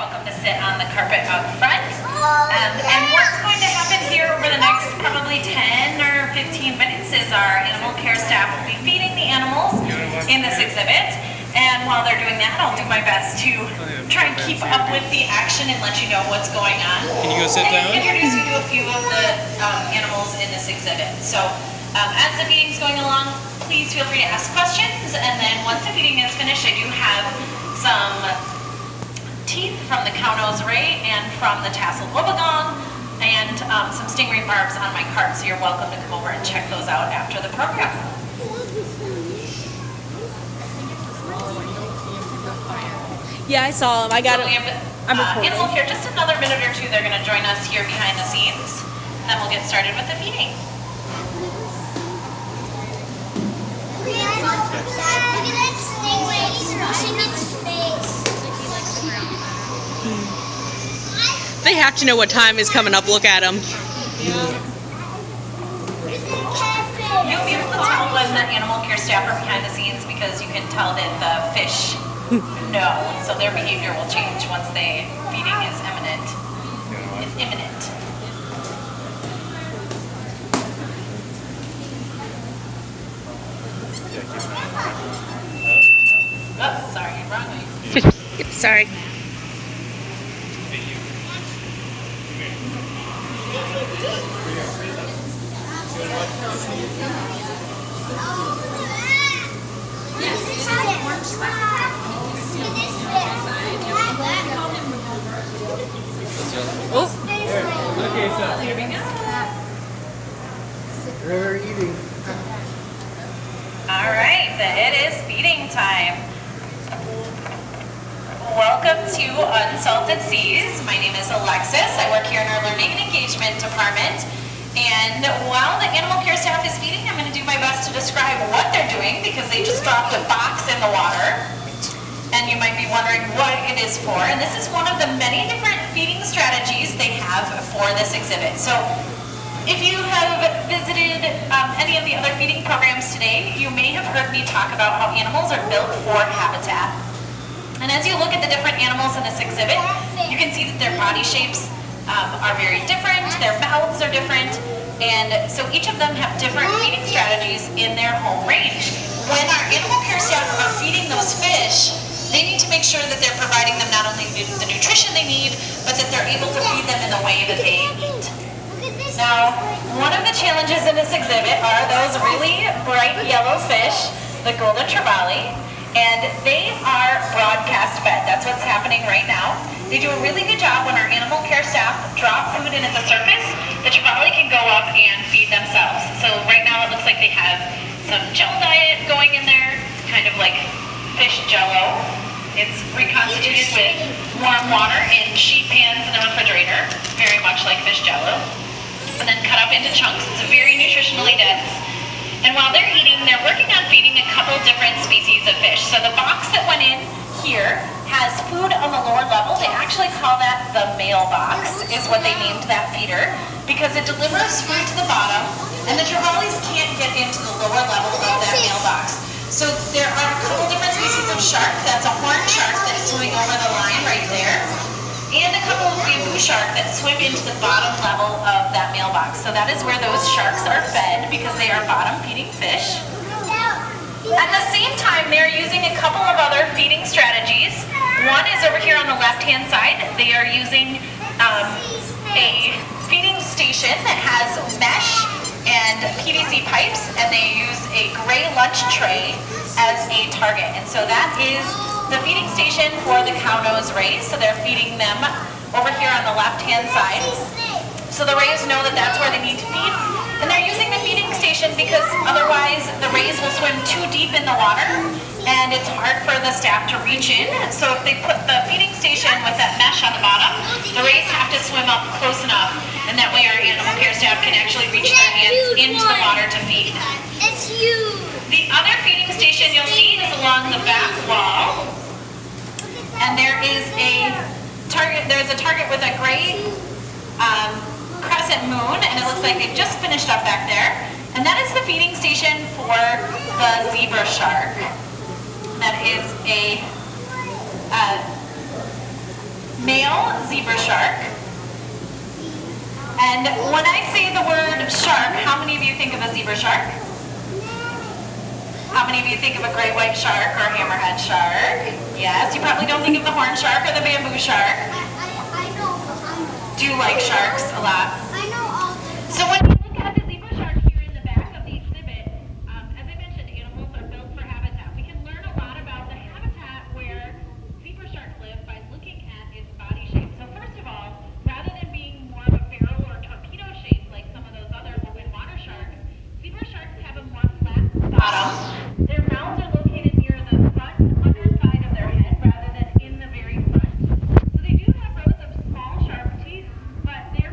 welcome to sit on the carpet out front. And what's going to happen here over the next probably 10 or 15 minutes is our animal care staff will be feeding the animals in this exhibit. And while they're doing that, I'll do my best to try and keep up with the action and let you know what's going on. Can you go sit down? And introduce you to a few of the animals in this exhibit. So as the feeding's going along, please feel free to ask questions. And then once the feeding is finished, I do have some teeth from the cow-nose ray and from the tasseled wobbegong and some stingray barbs on my cart. So you're welcome to come over and check those out after the program. Yeah, I saw them. I got so it. I'm recording. Animal care, just another minute or two, they're going to join us here behind the scenes. And then we'll get started with the feeding. Look at that stingray. He's brushing its face. They have to know what time is coming up. Look at them. You'll be able to tell when the animal care staff are behind the scenes because you can tell that the fish know. So their behavior will change once the feeding is imminent. It's imminent. Oh, sorry, wrong way. Sorry. Oh. Here we go. They're eating. All right, it is feeding time. Welcome to Unsalted Seas. My name is Alexis. I work here in our Learning and Engagement Department. And while the animal care staff is feeding, I'm going to do my best to describe what they're doing because they just dropped a box in the water. And you might be wondering what it is for. And this is one of the many different feeding strategies they have for this exhibit. So if you have visited any of the other feeding programs today, you may have heard me talk about how animals are built for habitat. And as you look at the different animals in this exhibit, you can see that their body shapes are very different, their mouths are different, and so each of them have different feeding strategies in their home range. When our animal care staff are feeding those fish, they need to make sure that they're providing them not only the nutrition they need, but that they're able to feed them in the way that they eat. Now, one of the challenges in this exhibit are those really bright yellow fish, the golden trevally, and they are broadcast fed. That's what's happening right now. They do a really good job when our animal care staff drop food in at the surface. The trevally can go up and feed themselves. So right now it looks like they have some gel diet going in there, kind of like fish jello. It's reconstituted with warm water in sheet pans in the refrigerator, very much like fish jello, and then cut up into chunks. It's very nutritionally dense. And while they're eating, they're working on feeding a couple different species of fish. So the box that went in here has food on the lower level. They actually call that the mailbox, is what they named that feeder, because it delivers food to the bottom, and the trevallies can't get into the lower level of that mailbox. So there are a couple different species of shark. That's a horned shark that's swimming over the line right there, and a couple of bamboo shark that swim into the bottom level of that mailbox. So that is where those sharks are fed because they are bottom feeding fish. At the same time, they're using a couple of other feeding strategies. One is over here on the left-hand side. They are using a feeding station that has mesh and PVC pipes, and they use a gray lunch tray as a target. And so that is the feeding station for the cow-nose rays. So they're feeding them over here on the left-hand side. So the rays know that that's where they need to feed. And they're using the feeding station because otherwise the rays will swim too deep in the water and it's hard for the staff to reach in. So if they put the feeding station with that mesh on the bottom, the rays have to swim up close enough, and that way our animal care staff can actually reach their hands into the water to feed. It's you. The other feeding station you'll see is along the back wall. And there is a target, there's a target with a gray crescent moon, and it looks like they've just finished up back there. And that is the feeding station for the zebra shark. That is a male zebra shark. And when I say the word shark, how many of you think of a zebra shark? How many of you think of a great white shark or hammerhead shark? Yes, you probably don't think of the horn shark or the bamboo shark. I know. Do you like sharks a lot? I know all the. So when you look at the zebra shark here in the back of the exhibit, as I mentioned, animals are built for habitat. We can learn a lot about the habitat where zebra sharks live by looking at its body shape. So first of all, rather than being more of a barrel or torpedo shape like some of those other open water sharks, zebra sharks have a more flat bottom. Their mouths are located near the front underside of their head rather than in the very front. So they do have rows of small sharp teeth, but their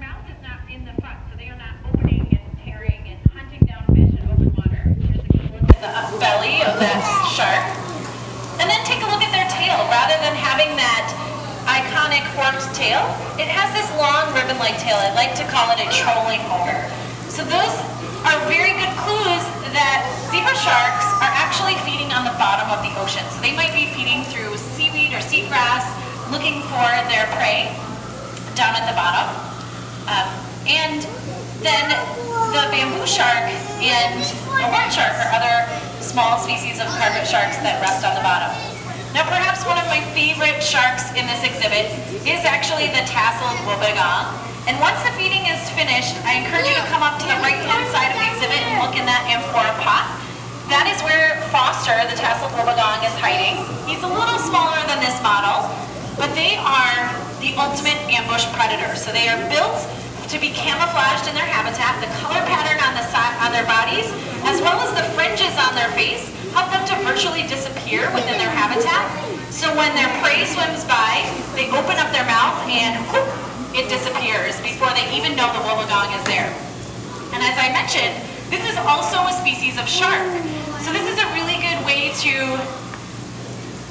mouth is not in the front, so they are not opening and tearing and hunting down fish in open water. Here's a good look at the belly of that shark. And then take a look at their tail. Rather than having that iconic forked tail, it has this long ribbon-like tail. I like to call it a trolling motor. So those are very good clues that zebra sharks are actually feeding on the bottom of the ocean. So they might be feeding through seaweed or seagrass, looking for their prey down at the bottom. And then the bamboo shark and the horn shark are other small species of carpet sharks that rest on the bottom. Now perhaps one of my favorite sharks in this exhibit is actually the tasseled wobbegong. And once the feeding is finished, I encourage you to come up to the right-hand side of the exhibit and look in that amphora pot. That is where Foster, the tasseled wobbegong, is hiding. He's a little smaller than this model, but they are the ultimate ambush predator. So they are built to be camouflaged in their habitat. The color pattern on the side, on their bodies, as well as the fringes on their face, help them to virtually disappear within their habitat. So when their prey swims by, they open up their mouth and whoop, it disappears before they even know the wobbegong is there. And as I mentioned, this is also a species of shark. So this is a really good way to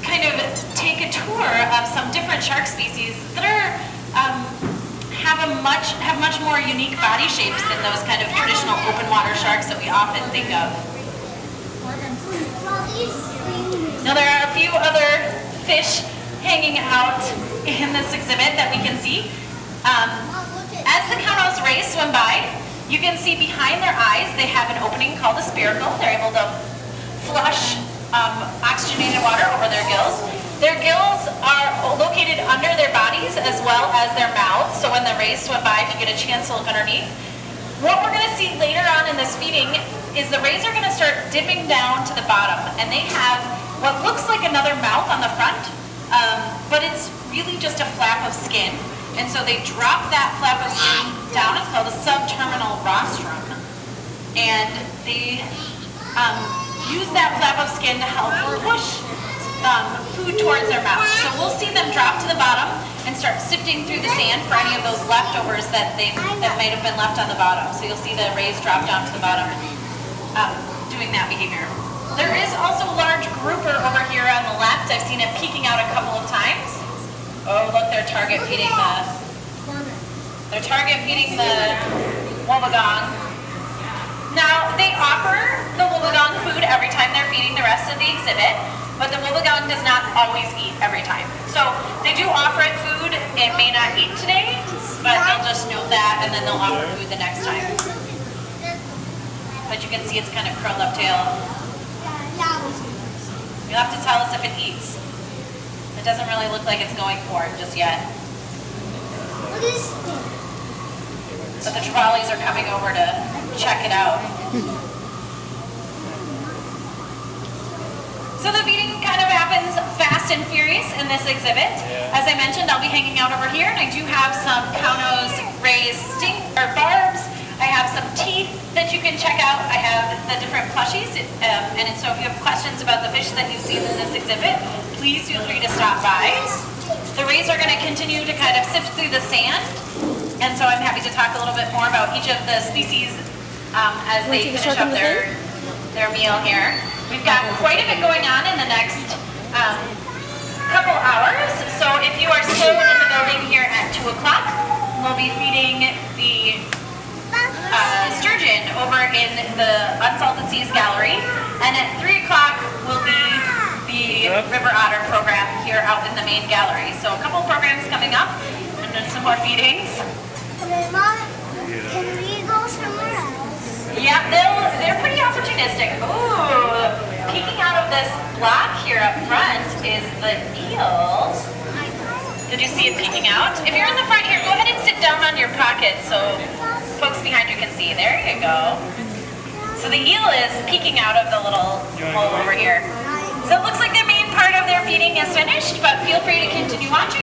kind of take a tour of some different shark species that are have much more unique body shapes than those kind of traditional open water sharks that we often think of. Now there are a few other fish hanging out in this exhibit that we can see. As the Kaunos rays swim by, you can see behind their eyes they have an opening called a spiracle. They're able to flush oxygenated water over their gills. Their gills are located under their bodies as well as their mouths, so when the rays swim by, if you get a chance to look underneath. What we're going to see later on in this feeding is the rays are going to start dipping down to the bottom, and they have what looks like another mouth on the front, but it's really just a flap of skin. And so they drop that flap of skin down. It's called a subterminal rostrum. And they use that flap of skin to help push food towards their mouth. So we'll see them drop to the bottom and start sifting through the sand for any of those leftovers that might have been left on the bottom. So you'll see the rays drop down to the bottom doing that behavior. There is also a large grouper over here on the left. I've seen it peeking out a couple of times. Oh, look, they're target feeding the wobbegong. Now, they offer the wobbegong food every time they're feeding the rest of the exhibit, but the wobbegong does not always eat every time. So they do offer it food. It may not eat today, but they'll just note that and then they'll offer food the next time. But you can see its kind of curled up tail. You'll have to tell us if it eats. It doesn't really look like it's going for it just yet. But the trolleys are coming over to check it out. So the feeding kind of happens fast and furious in this exhibit. As I mentioned, I'll be hanging out over here, and I do have some Kaunos raised barbs. I have some teeth that you can check out. I have the different plushies, and so if you have questions about the fish that you've seen in this exhibit, please feel free to stop by. The rays are going to continue to kind of sift through the sand, and so I'm happy to talk a little bit more about each of the species as they finish up their meal here. We've got quite a bit going on in the next couple hours, so if you are still in the building here at 2 o'clock, we'll be feeding the sturgeon over in the Unsalted Seas Gallery, and at 3 o'clock will be the river otter program here out in the main gallery. So a couple programs more feedings. Mom, can we go somewhere else? Yeah, they're pretty opportunistic. Ooh, peeking out of this block here up front is the eel. Did you see it peeking out? If you're in the front here, go ahead and sit down on your pocket so folks behind you can see. There you go. So the eel is peeking out of the little hole over here. So it looks like the main part of their feeding is finished, but feel free to continue watching.